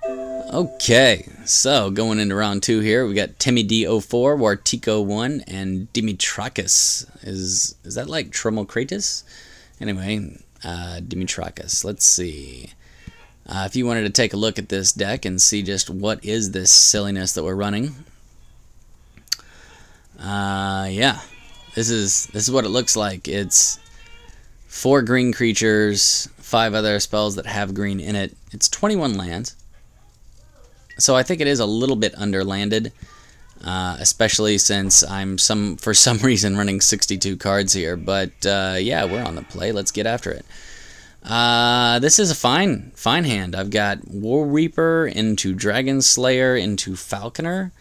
Okay, so going into round 2 here, we got Timmy D04, Wartico 1, and Dimitrakis. Is that like Tromokratis? Anyway, Dimitrakis. Let's see. If you wanted to take a look at this deck and see just what is this silliness that we're running, yeah, this is what it looks like. It's 4 green creatures, 5 other spells that have green in it. It's 21 lands. So I think it is a little bit underlanded, especially since I'm for some reason running 62 cards here. But yeah, we're on the play. Let's get after it. This is a fine hand. I've got War Reaper into Dragon Slayer into Falconer,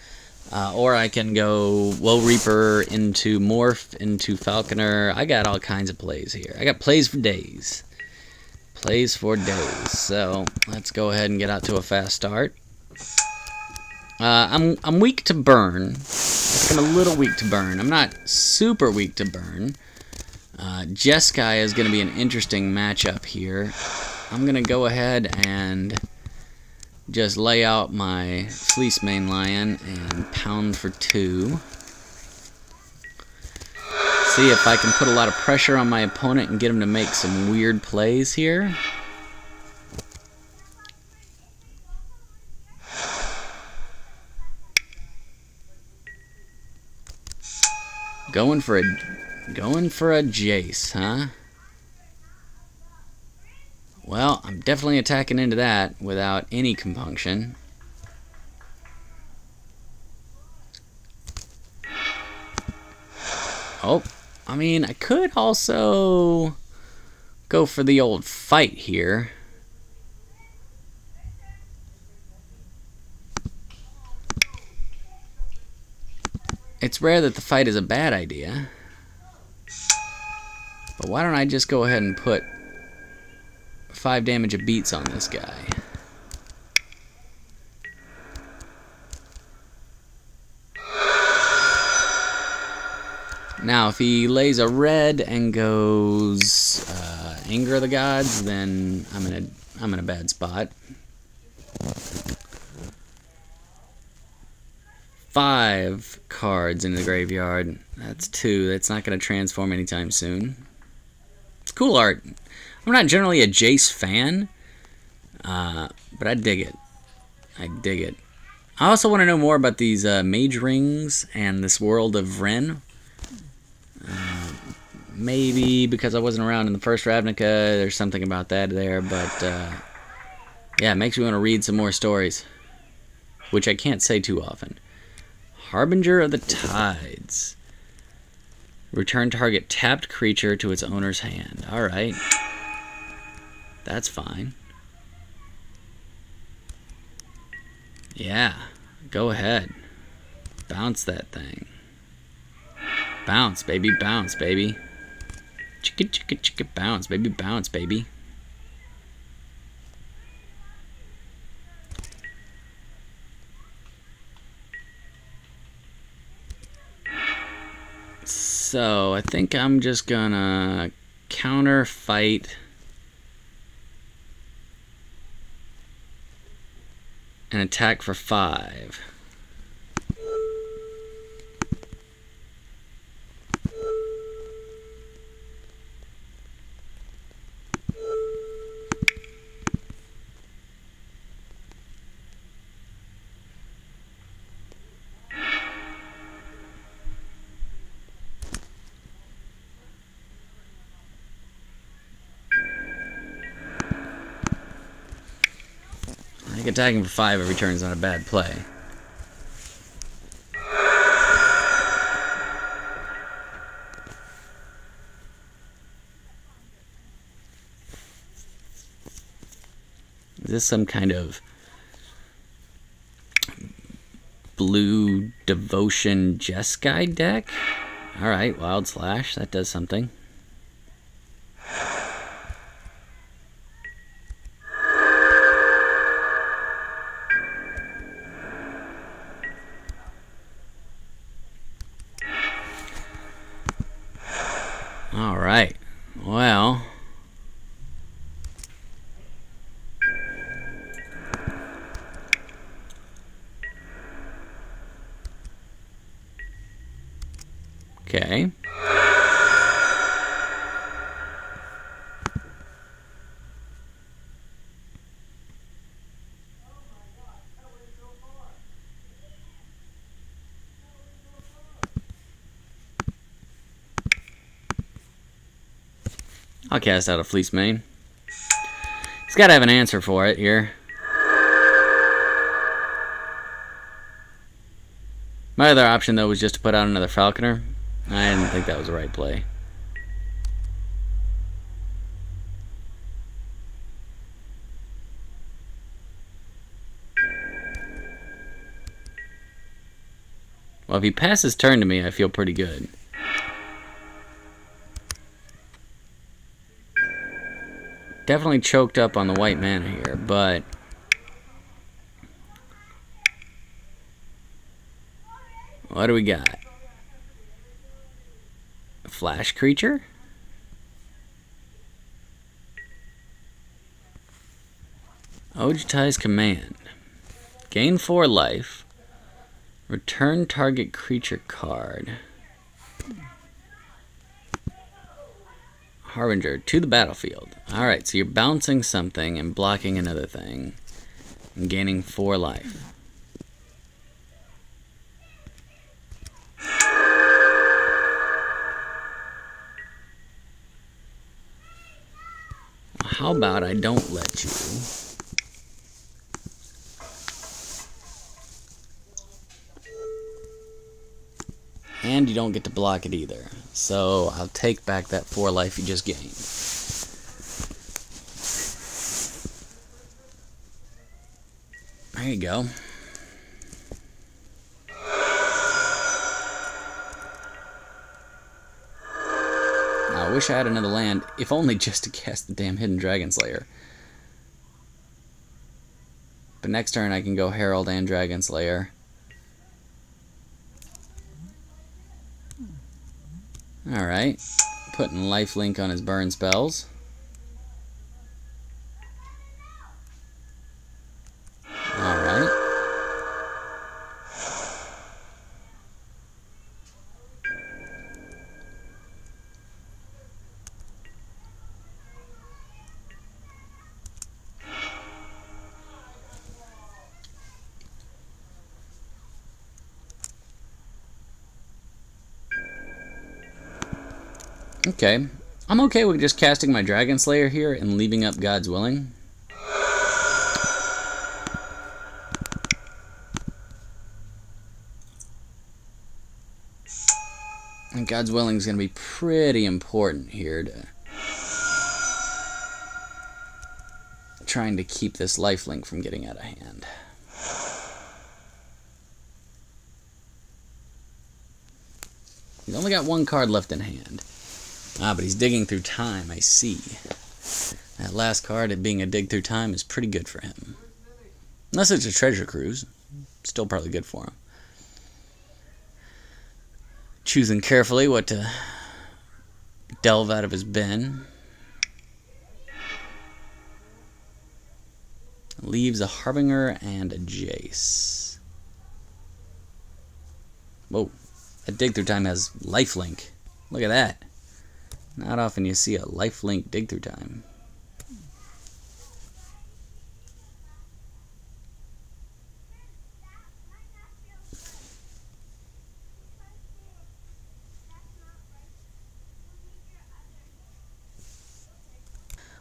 or I can go War Reaper into Morph into Falconer. I got all kinds of plays here. I got plays for days. Plays for days. So let's go ahead and get out to a fast start. I'm weak to burn. I'm a little weak to burn. I'm not super weak to burn. Jeskai is going to be an interesting matchup here. I'm going to go ahead and just lay out my Fleece Mane Lion and pound for 2. See if I can put a lot of pressure on my opponent and get him to make some weird plays here. Going for a Jace, huh? Well, I'm definitely attacking into that without any compunction. Oh, I mean, I could also go for the old fight here. It's rare that the fight is a bad idea. But why don't I just go ahead and put 5 damage of beats on this guy. Now, if he lays a red and goes Anger of the Gods, then I'm in a bad spot. 5 cards in the graveyard. That's 2. That's not going to transform anytime soon. It's cool art. I'm not generally a Jace fan, but I dig it. I dig it. I also want to know more about these mage rings and this world of Ren. Maybe because I wasn't around in the first Ravnica, there's something about that there, but yeah, it makes me want to read some more stories, which I can't say too often. Harbinger of the Tides. Return target tapped creature to its owner's hand. Alright. That's fine. Yeah. Go ahead. Bounce that thing. Bounce, baby. Bounce, baby. Chicka, chicka, chicka. Bounce, baby. Bounce, baby. So, I think I'm just gonna counter fight and attack for 5. I think attacking for 5 every turn is not a bad play. Is this some kind of blue devotion Jeskai deck? Alright, Wild Slash, that does something. Alright, well, Okay. I'll cast out a Fleece Mane. He's got to have an answer for it here. My other option, though, was just to put out another Falconer. I didn't think that was the right play. Well, if he passes turn to me, I feel pretty good. Definitely choked up on the white mana here, but what do we got? A flash creature? Ojutai's Command. Gain 4 life. Return target creature card. Harbinger to the battlefield. Alright, so you're bouncing something and blocking another thing. And gaining 4 life. How about I don't let you? And you don't get to block it either. So I'll take back that 4 life you just gained. There you go. I wish I had another land, if only just to cast the damn Hidden Dragon Slayer. But next turn I can go Herald and Dragon Slayer. Alright. Putting lifelink on his burn spells. Alright. Okay. I'm okay with just casting my Dragon Slayer here and leaving up God's Willing. And God's Willing is going to be pretty important here to trying to keep this lifelink from getting out of hand. He's only got 1 card left in hand. Ah, but he's digging through time, I see. That last card, it being a dig through time, is pretty good for him. Unless it's a treasure cruise. Still probably good for him. Choosing carefully what to delve out of his bin. Leaves a Harbinger and a Jace. Whoa. That dig through time has lifelink. Look at that. Not often you see a lifelink dig through time.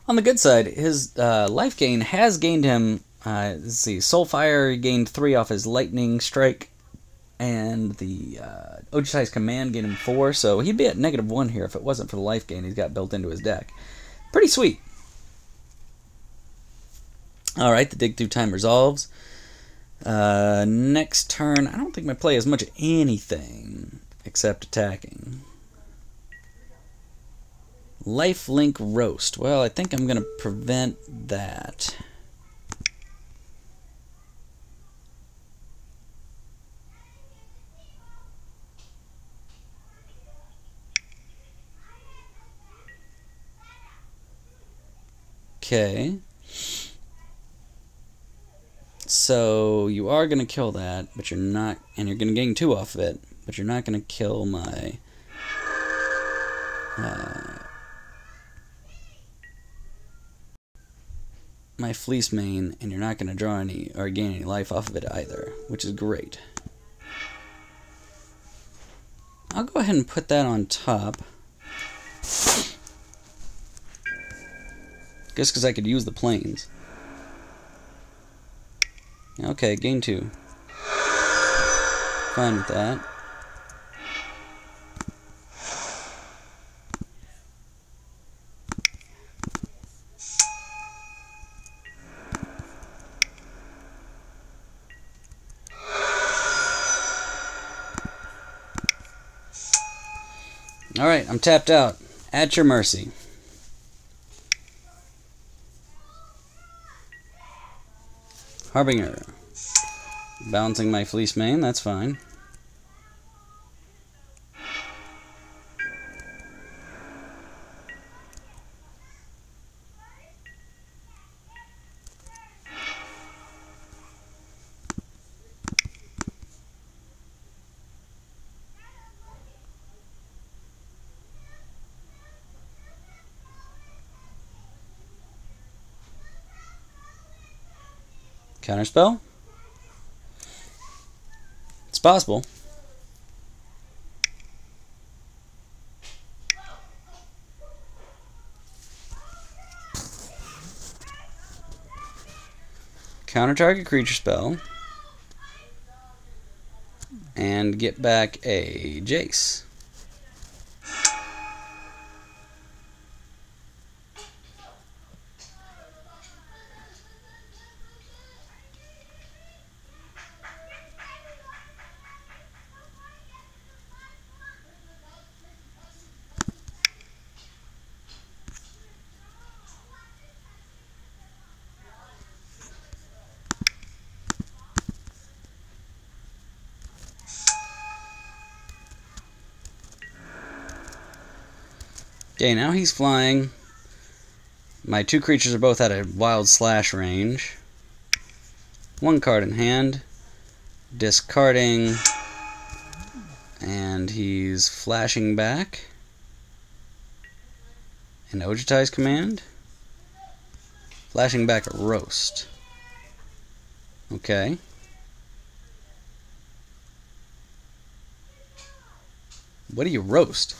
On the good side, his life gain has gained him, let's see, Soulfire gained 3 off his Lightning Strike, and the Ojutai's Command gained him 4, so he'd be at -1 here if it wasn't for the life gain he's got built into his deck. Pretty sweet. Alright, the dig through time resolves. Next turn, I don't think my play has much of anything except attacking. Lifelink Roast. Well, I think I'm going to prevent that. Okay. So you are going to kill that, but you're not, and you're going to gain 2 off of it, but you're not going to kill my my Fleece Mane, and you're not going to draw any or gain any life off of it either, which is great. I'll go ahead and put that on top. Just because I could use the planes. Okay, gain 2. Fine with that. Alright, I'm tapped out. At your mercy. Harbinger. Balancing my Fleece Mane, that's fine. Counterspell? It's possible. Counter target creature spell. And get back a Jace. Okay, now he's flying. My 2 creatures are both at a wild slash range. 1 card in hand. Discarding. And he's flashing back. An Ojutai's command. Flashing back a roast. Okay. What do you roast?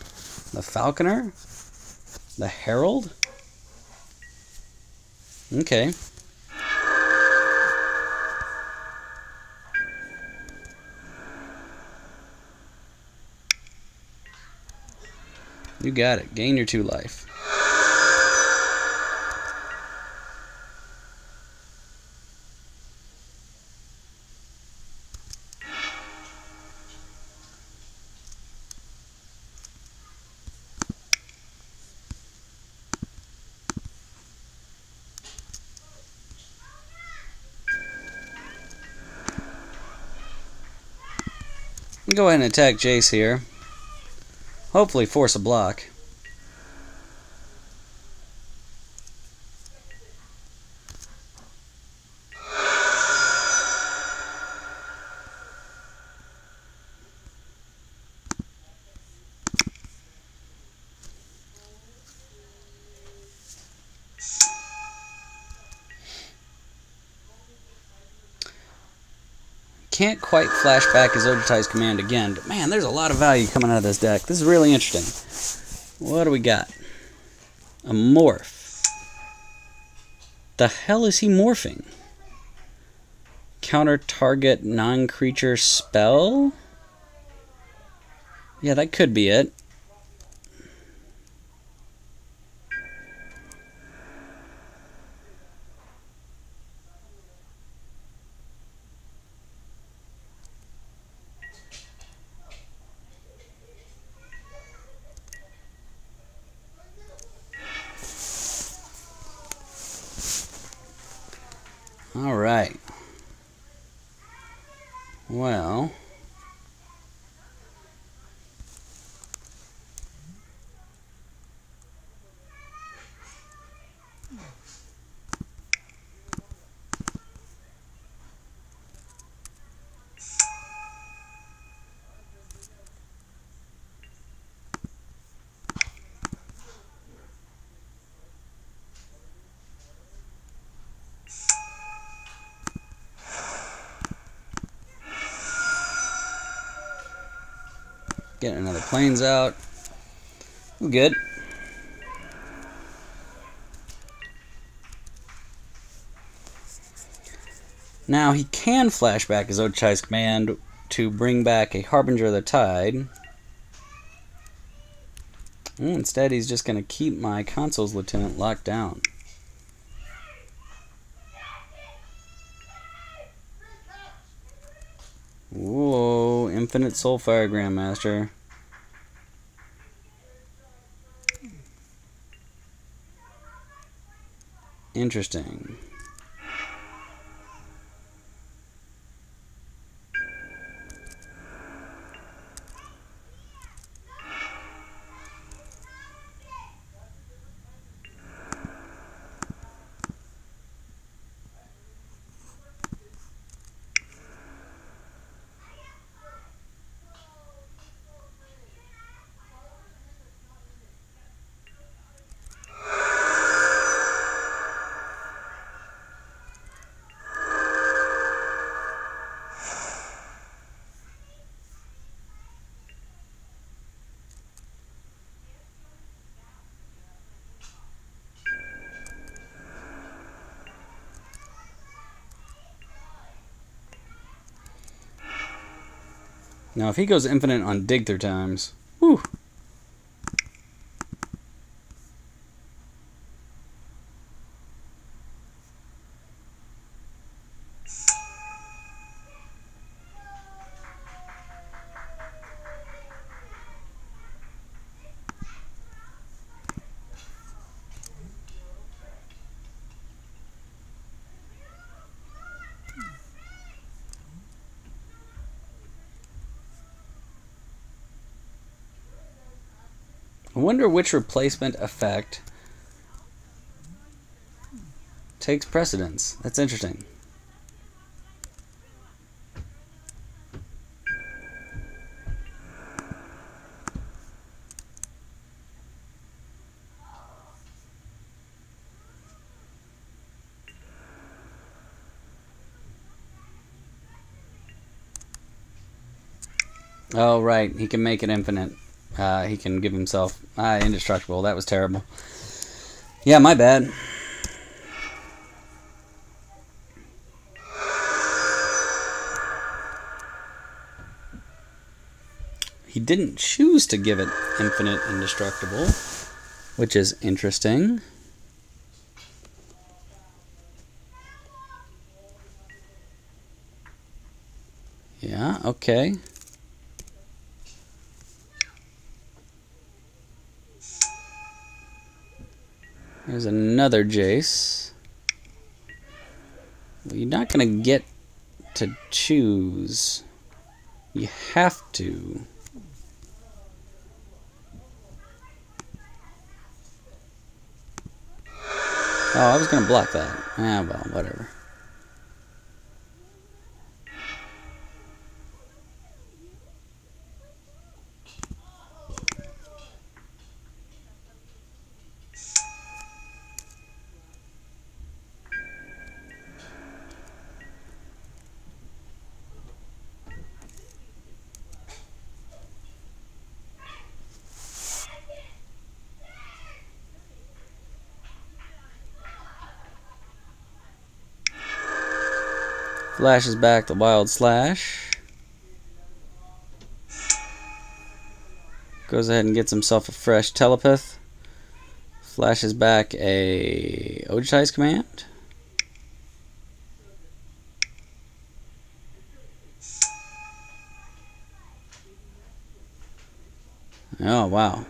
The Falconer? The Herald? Okay. You got it. Gain your 2 life. Go ahead and attack Jace here. Hopefully force a block. Can't quite flash back his Ojutai's command again, but man, there's a lot of value coming out of this deck. This is really interesting. What do we got? A morph. The hell is he morphing? Counter target non-creature spell? Yeah, that could be it. All right. Well, Getting another planes out. We're good. Now he can flash back his Ochai's command to bring back a Harbinger of the Tide. Instead, he's just going to keep my Consul's Lieutenant locked down. Whoa, Infinite Soulfire Grandmaster. Interesting. Now, if he goes infinite on dig through times, whew. I wonder which replacement effect takes precedence. That's interesting. Oh, right. He can make it infinite. He can give himself indestructible. That was terrible. Yeah, my bad. He didn't choose to give it infinite indestructible, which is interesting. Yeah, okay. There's another Jace. Well, you're not going to get to choose. You have to. Oh, I was going to block that. Ah, well, whatever. Flashes back the Wild Slash. Goes ahead and gets himself a fresh Telepath. Flashes back a Ojai's Command. Oh, wow.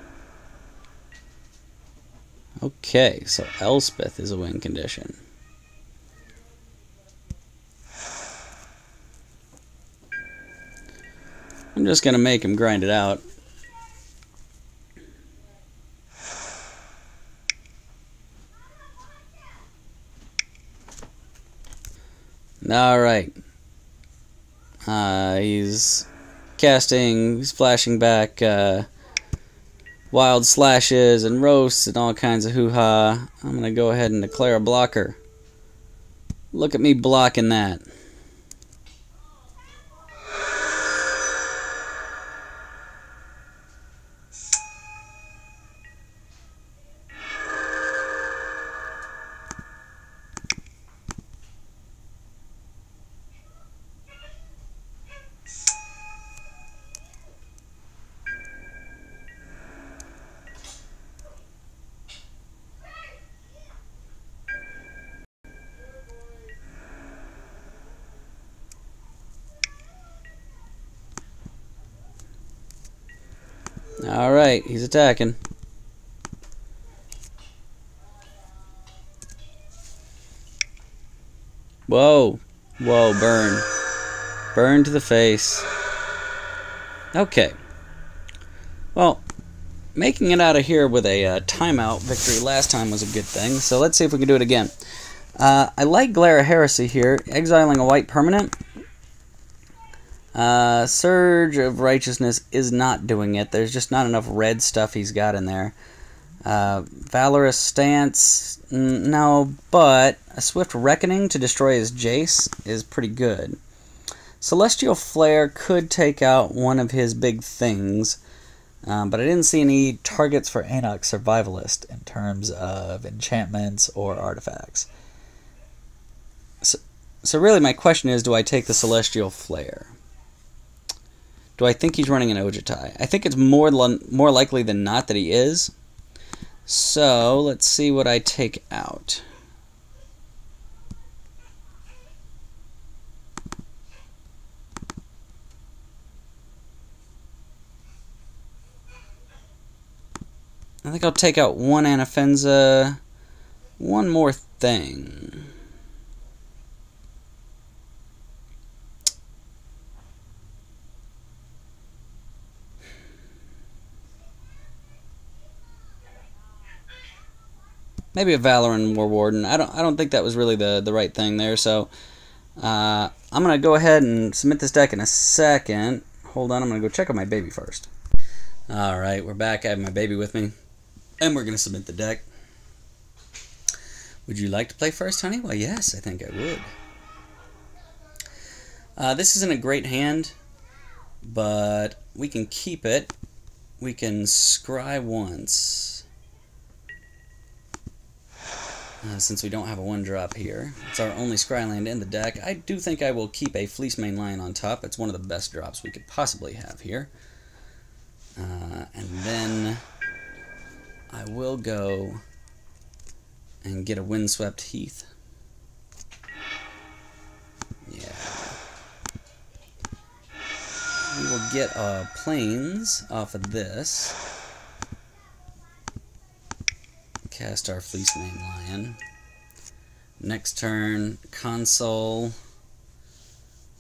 Okay, so Elspeth is a win condition. I'm just going to make him grind it out. Alright. He's flashing back Wild Slashes and Roasts and all kinds of hoo-ha. I'm going to go ahead and declare a blocker. Look at me blocking that. Alright, he's attacking. Whoa. Whoa, burn. Burn to the face. Okay. Well, making it out of here with a timeout victory last time was a good thing, so let's see if we can do it again. I like Glare of Heresy here, exiling a white permanent. Surge of Righteousness is not doing it. There's just not enough red stuff he's got in there. Valorous Stance, no, but a Swift Reckoning to destroy his Jace is pretty good. Celestial Flare could take out one of his big things, but I didn't see any targets for Anok Survivalist in terms of enchantments or artifacts. So really my question is, do I take the Celestial Flare? Do I think he's running an Ojutai? I think it's more likely than not that he is. So let's see what I take out. I think I'll take out one Anafenza, one more thing. Maybe a Valoran War Warden. I don't think that was really the right thing there. So I'm gonna go ahead and submit this deck in a second. Hold on, I'm gonna go check on my baby first. All right, we're back. I have my baby with me, and we're gonna submit the deck. Would you like to play first, honey? Well, yes, I think I would. This isn't a great hand, but we can keep it. We can scry once. Since we don't have a 1-drop here. It's our only Scryland in the deck. I do think I will keep a Fleece Mane Lion on top. It's one of the best drops we could possibly have here. And then I will go and get a Windswept Heath. Yeah. We will get Plains off of this. Cast our Fleece Mane Lion. Next turn, Console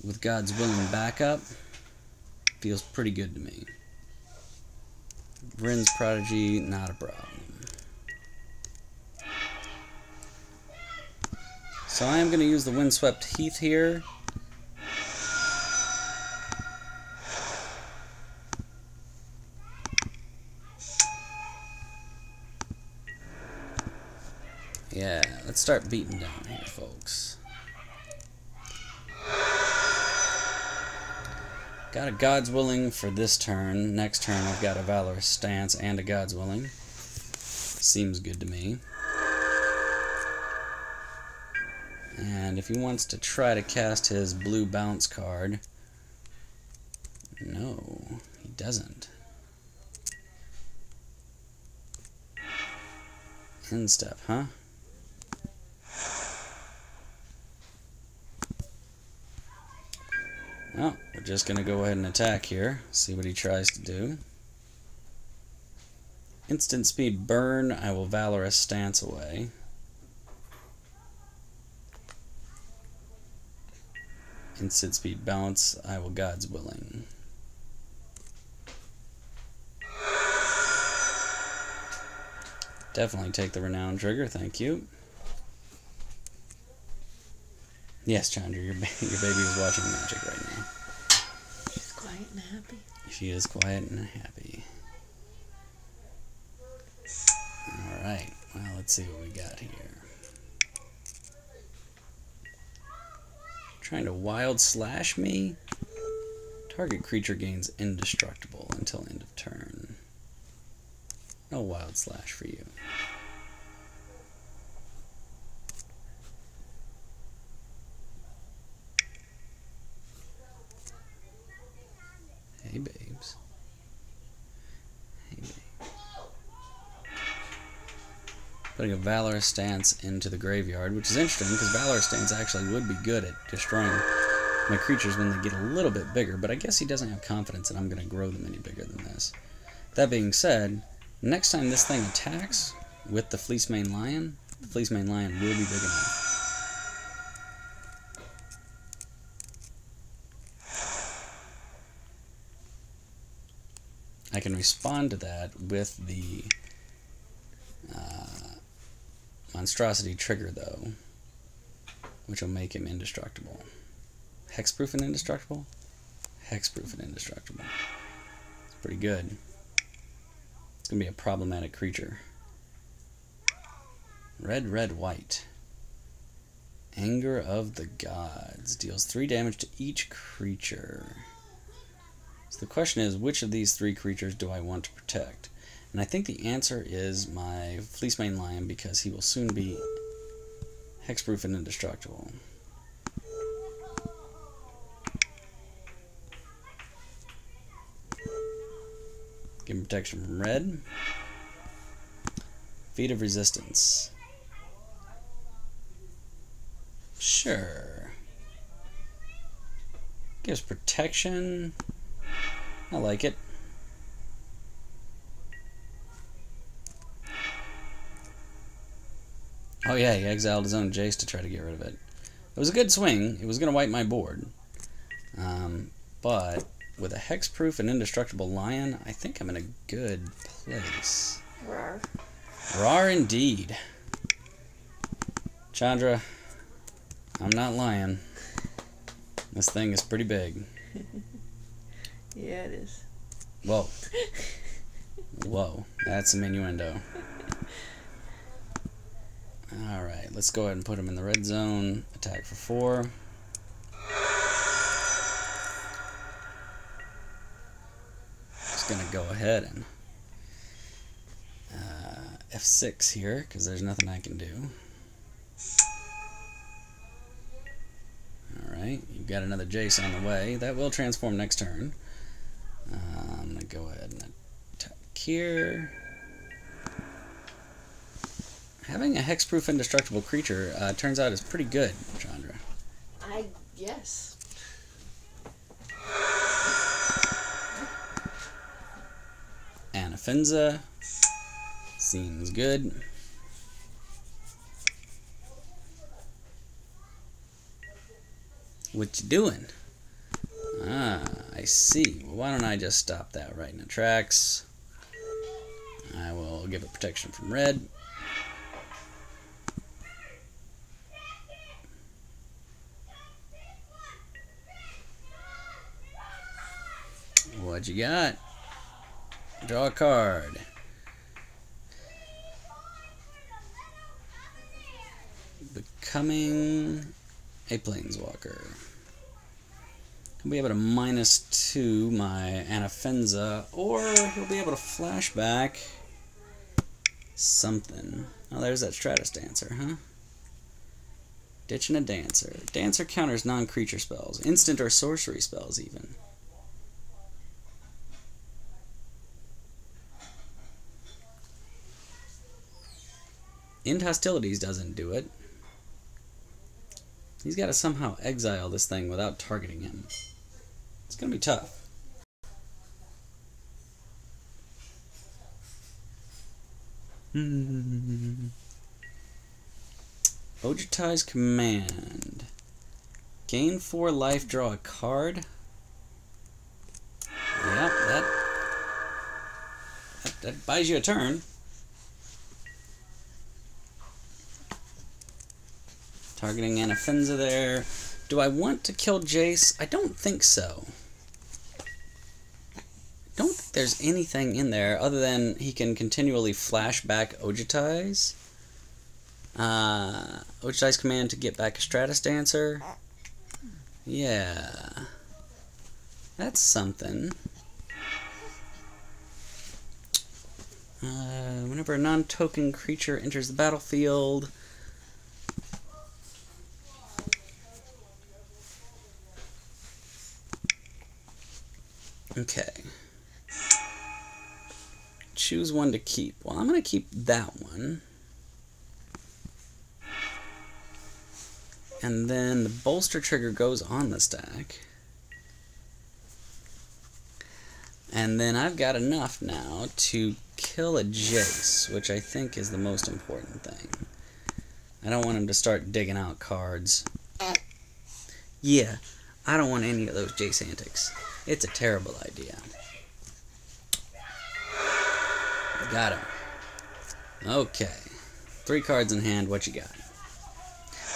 with God's Willing backup. Feels pretty good to me. Vryn's Prodigy, not a problem. So I am going to use the Windswept Heath here. Yeah, let's start beating down here, folks. Got a God's Willing for this turn. Next turn I've got a Valorous Stance and a God's Willing. Seems good to me. And if he wants to try to cast his blue bounce card... No, he doesn't. End step, huh? Well, we're just going to go ahead and attack here. See what he tries to do. Instant speed burn. I will Valorous Stance away. Instant speed bounce. I will God's Willing. Definitely take the Renown trigger. Thank you. Yes, Chandra, your baby is watching Magic right now. She's quiet and happy. She is quiet and happy. Alright, well, let's see what we got here. Trying to Wild Slash me? Target creature gains indestructible until end of turn. No Wild Slash for you. Hey, babes. Hey, babe. Putting a Valorous Stance into the graveyard, which is interesting because Valorous Stance actually would be good at destroying my creatures when they get a little bit bigger, but I guess he doesn't have confidence that I'm going to grow them any bigger than this. That being said, next time this thing attacks with the Fleecemane Lion, the Fleecemane Lion will be big enough. I can respond to that with the monstrosity trigger, though, which will make him indestructible. Hexproof and indestructible? Hexproof and indestructible. It's pretty good. It's going to be a problematic creature. Red, red, white. Anger of the Gods. Deals 3 damage to each creature. So the question is, which of these 3 creatures do I want to protect? And I think the answer is my Fleecemane Lion, because he will soon be hexproof and indestructible. Give him protection from red. Feat of Resistance. Sure. Gives protection. I like it. Oh yeah, he exiled his own Jace to try to get rid of it. It was a good swing. It was going to wipe my board. But with a hexproof and indestructible lion, I think I'm in a good place. Rawr. Rawr indeed. Chandra, I'm not lying. This thing is pretty big. Yeah, it is. Whoa. Whoa, that's some innuendo. Alright, let's go ahead and put him in the red zone. Attack for 4. Just gonna go ahead and F6 here, because there's nothing I can do. Alright, you've got another Jace on the way. That will transform next turn. I'm gonna go ahead and attack here. Having a hexproof indestructible creature turns out is pretty good, Chandra. Yes. Anafenza seems good. What you doing? Ah, I see. Well, why don't I just stop that right in the tracks? I will give it protection from red. What you got? Draw a card. Becoming a Planeswalker. He'll be able to -2 my Anafenza, or he'll be able to flashback something. Oh, there's that Stratus Dancer, huh? Ditching a Dancer. Dancer counters non-creature spells, instant or sorcery spells even. End Hostilities doesn't do it. He's got to somehow exile this thing without targeting him. It's going to be tough. Ojutai's Command. Gain 4 life, draw a card. Yeah, that buys you a turn. Targeting Anafenza there. Do I want to kill Jace? I don't think so. I don't think there's anything in there other than he can continually flash back Ojutai's. Ojutai's Command to get back a Stratus Dancer. Yeah. That's something. Whenever a non-token creature enters the battlefield... Okay. Choose one to keep. Well, I'm going to keep that one. And then the bolster trigger goes on the stack. And then I've got enough now to kill a Jace, which I think is the most important thing. I don't want him to start digging out cards. Yeah, I don't want any of those Jace antics. It's a terrible idea. Got him. Okay. 3 cards in hand. What you got?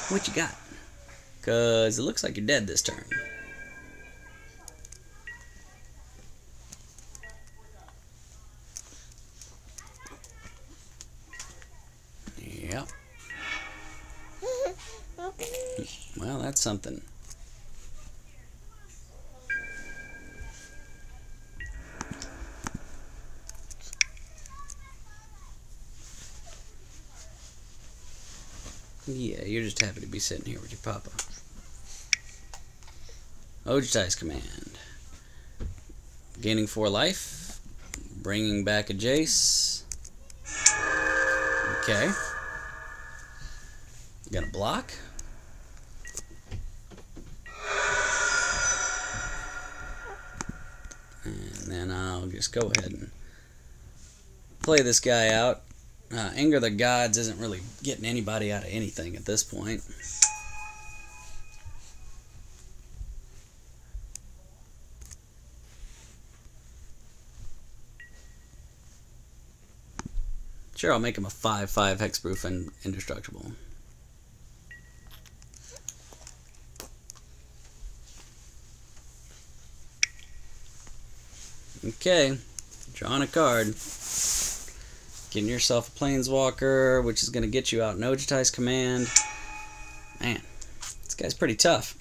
What you got? Because it looks like you're dead this turn. Yep. Well, that's something. Yeah, you're just happy to be sitting here with your papa. Ojutai's command. Gaining 4 life. Bringing back a Jace. Okay. Gonna block. And then I'll just go ahead and play this guy out. Anger of the Gods isn't really getting anybody out of anything at this point. Sure, I'll make him a 5/5 hexproof and indestructible. Okay, drawing a card. Getting yourself a Planeswalker, which is going to get you out in Ojutai's command. Man, this guy's pretty tough.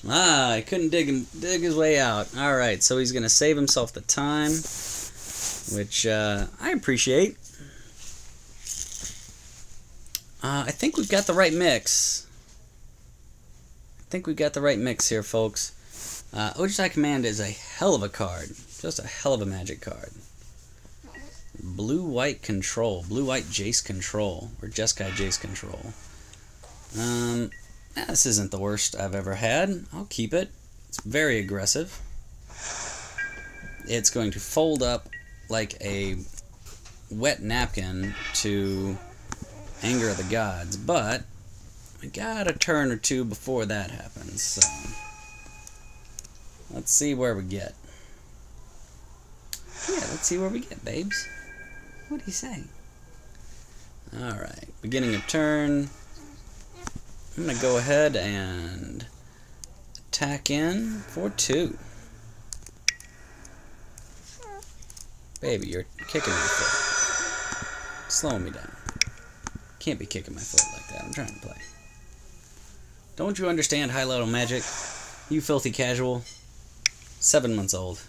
Ah, he couldn't dig his way out. Alright, so he's going to save himself the time, which I appreciate. I think we've got the right mix. Here, folks. Ojutai Command is a hell of a card. Just a hell of a magic card. Blue-white control. Blue-white Jace control. Or Jeskai Jace control. This isn't the worst I've ever had. I'll keep it. It's very aggressive. It's going to fold up like a wet napkin to Anger of the Gods, but we got a turn or two before that happens, so let's see where we get. Yeah, let's see where we get, babes. What do you say? Alright, beginning of turn. I'm going to go ahead and attack in for 2. Baby, you're kicking my foot. Slowing me down. Can't be kicking my foot like that. I'm trying to play. Don't you understand high-level magic? You filthy casual. 7 months old.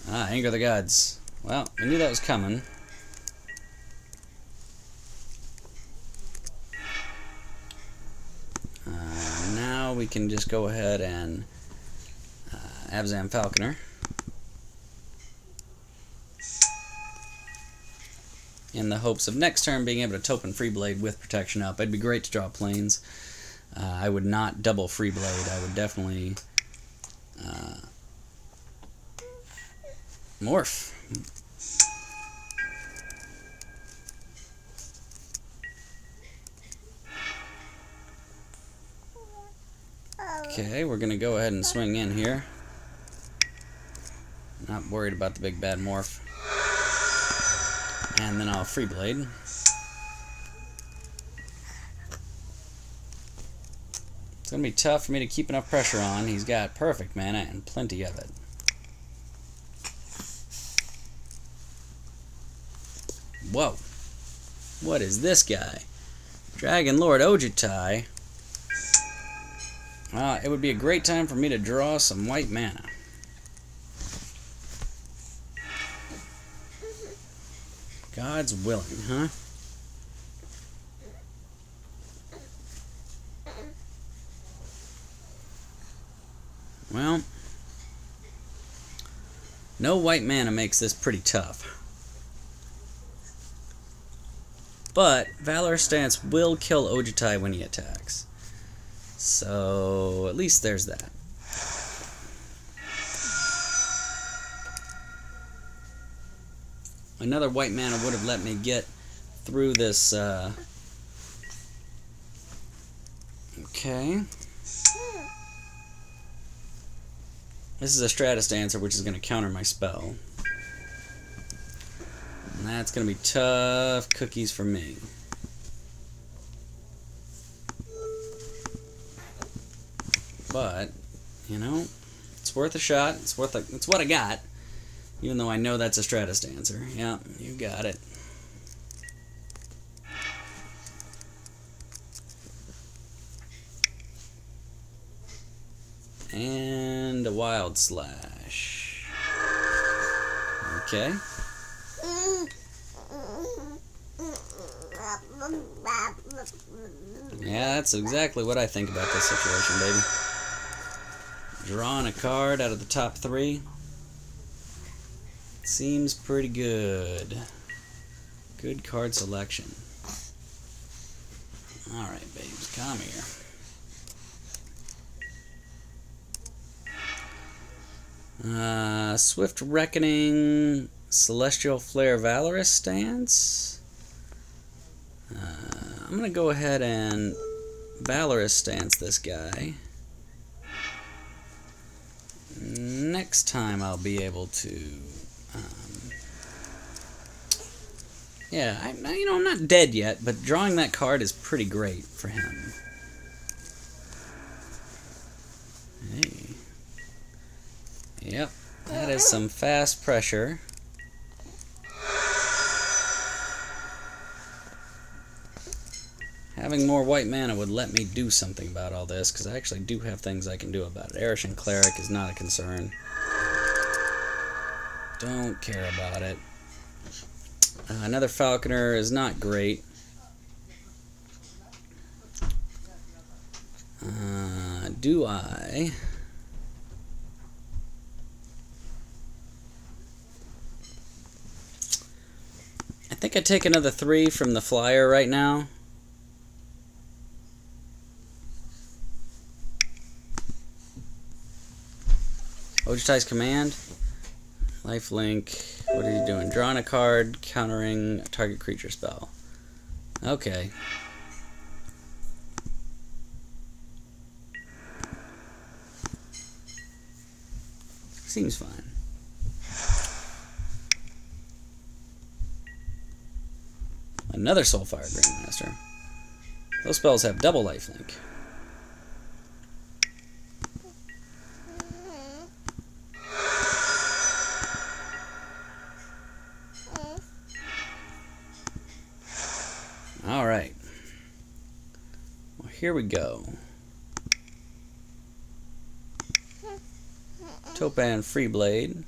Ah, Anger of the Gods. Well, we knew that was coming. Now we can just go ahead and Abzan Falconer. In the hopes of next turn being able to token Freeblade with protection up. It'd be great to draw planes. I would not double Freeblade. I would definitely morph. Okay, we're going to go ahead and swing in here. Not worried about the big bad morph. And then I'll Freeblade. It's going to be tough for me to keep enough pressure on. He's got perfect mana and plenty of it. Whoa. What is this guy? Dragon Lord Ojutai. It would be a great time for me to draw some white mana. God's willing, huh? Well, no white mana makes this pretty tough. But Valor Stance will kill Ojutai when he attacks. So at least there's that. Another white mana would have let me get through this. Okay. This is a Stratus Dancer, which is going to counter my spell. And that's going to be tough cookies for me. But, you know, it's worth a shot. It's what I got. Even though I know that's a Stratus Dancer. Yeah, you got it. And a Wild Slash. Okay. Yeah, that's exactly what I think about this situation, baby. Drawing a card out of the top 3. Seems pretty good. Good card selection. Alright, babes, come here. Swift Reckoning, Celestial Flare, Valorous Stance. I'm going to go ahead and Valorous Stance this guy. Next time I'll be able to... yeah, I'm not dead yet, but drawing that card is pretty great for him. Hey. Yep, that is some fast pressure. Having more white mana would let me do something about all this, because I actually do have things I can do about it. Arishan Cleric is not a concern. Don't care about it. Another Falconer is not great. Do I... I think I take another 3 from the flyer right now. Ojutai's Command. Lifelink. What are you doing? Drawing a card, countering a target creature spell. Okay. Seems fine. Another Soulfire Grandmaster. Those spells have double lifelink. Alright. Well, here we go. Topan Freeblade.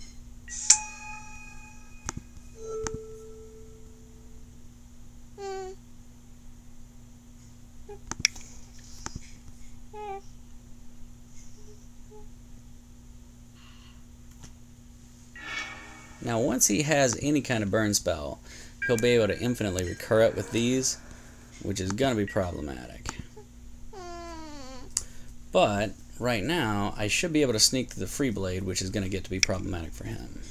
Now, once he has any kind of burn spell, he'll be able to infinitely recur it with these, which is going to be problematic. But, right now, I should be able to sneak through the Freeblade, which is going to get to be problematic for him.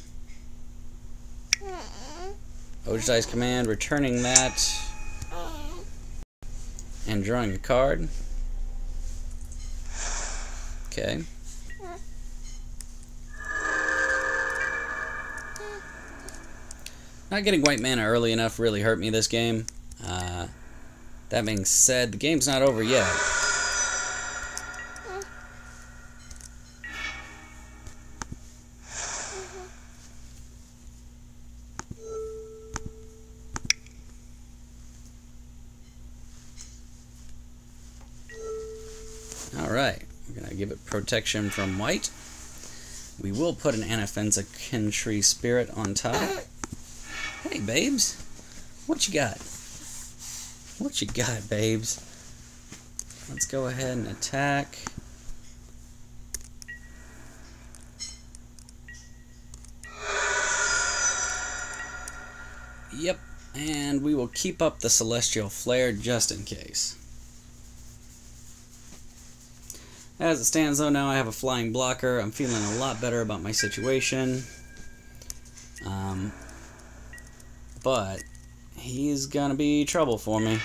Ojutai's Command, returning that, and drawing a card. Okay. Not getting white mana early enough really hurt me this game. That being said, the game's not over yet. Alright, we're going to give it protection from white. We will put an Anafenza Kintree Spirit on top. Hey, babes. What you got? What you got, babes? Let's go ahead and attack. Yep. And we will keep up the Celestial Flare just in case. As it stands though, now I have a flying blocker. I'm feeling a lot better about my situation. But he's gonna be trouble for me.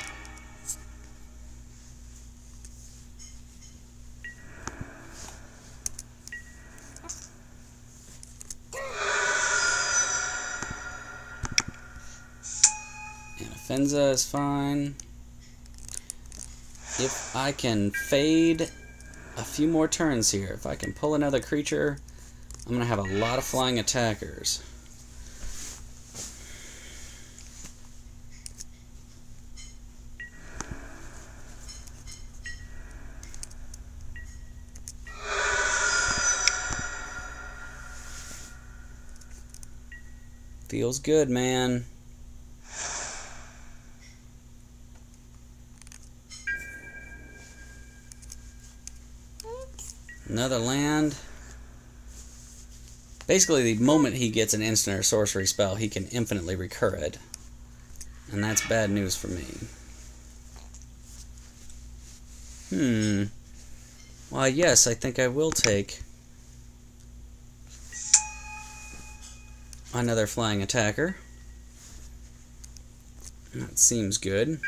Fenza is fine. If I can fade a few more turns here, if I can pull another creature, I'm going to have a lot of flying attackers. Feels good, man. Another land. Basically, the moment he gets an instant or sorcery spell, he can infinitely recur it. And that's bad news for me. Why, yes, I think I will take another flying attacker. That seems good.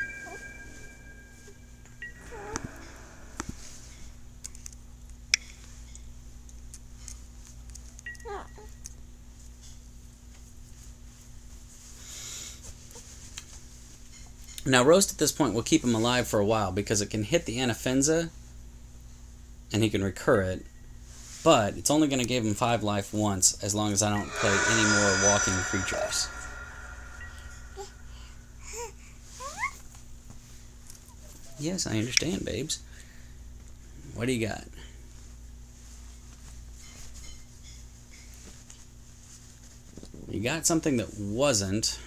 Now, Roast at this point will keep him alive for a while because it can hit the Anafenza and he can recur it, but it's only going to give him 5 life once as long as I don't play any more walking creatures. Yes, I understand, babes. What do you got? You got something that wasn't.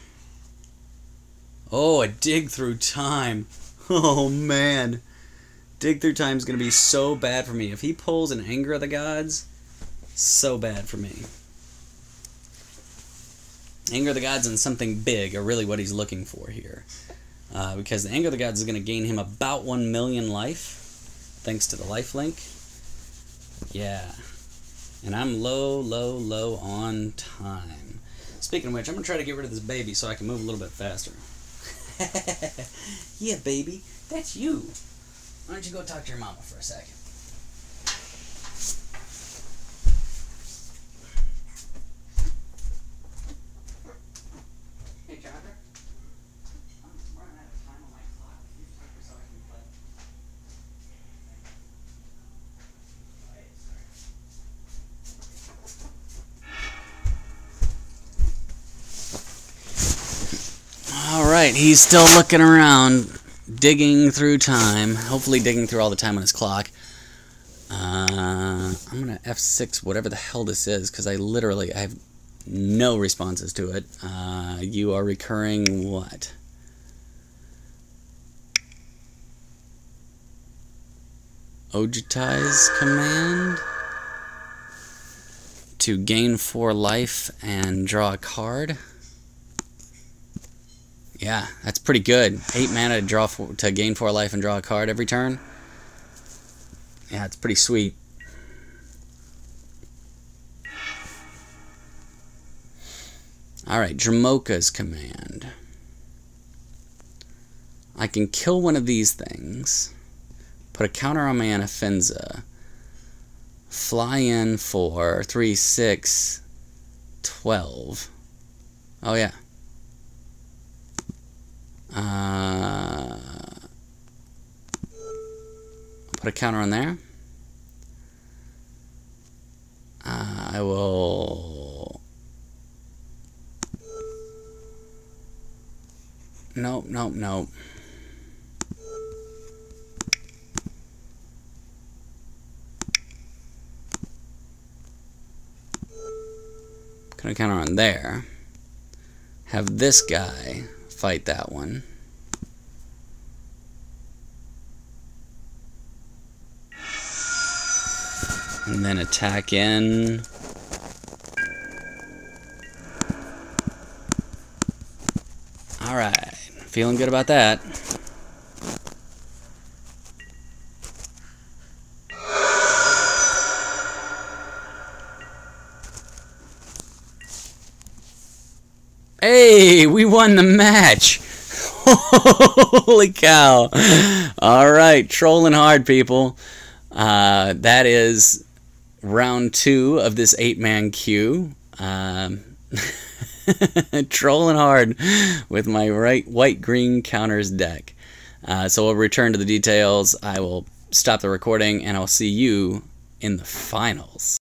Oh, a Dig Through Time. Oh, man. Dig Through Time is going to be so bad for me. If he pulls an Anger of the Gods, so bad for me. Anger of the Gods and something big are really what he's looking for here. Because the Anger of the Gods is going to gain him about 1 million life, thanks to the lifelink. Yeah. And I'm low on time. Speaking of which, I'm going to try to get rid of this baby so I can move a little bit faster. Yeah, baby, that's you. Why don't you go talk to your mama for a second? Hey, Chandra. I'm running out of time on my clock. Can you talk so I can play? Alright, he's still looking around, digging through time, hopefully digging through all the time on his clock. I'm going to F6 whatever the hell this is, because I have no responses to it. You are recurring what? Ojutai's command? To gain 4 life and draw a card? Yeah, that's pretty good. 8 mana to gain 4 life and draw a card every turn. Yeah, it's pretty sweet. Alright, Dramoka's command. I can kill one of these things, put a counter on my Anafenza, fly in for 3, 6, 12. Oh yeah. Put a counter on there. I will... Nope. Put a counter on there. Have this guy fight that one. And then attack in. Alright, feeling good about that. Hey, we won the match! Holy cow! Alright, trolling hard, people. That is round 2 of this 8-man queue. Trolling hard with my white-green counters deck. So we'll return to the details. I will stop the recording, and I'll see you in the finals.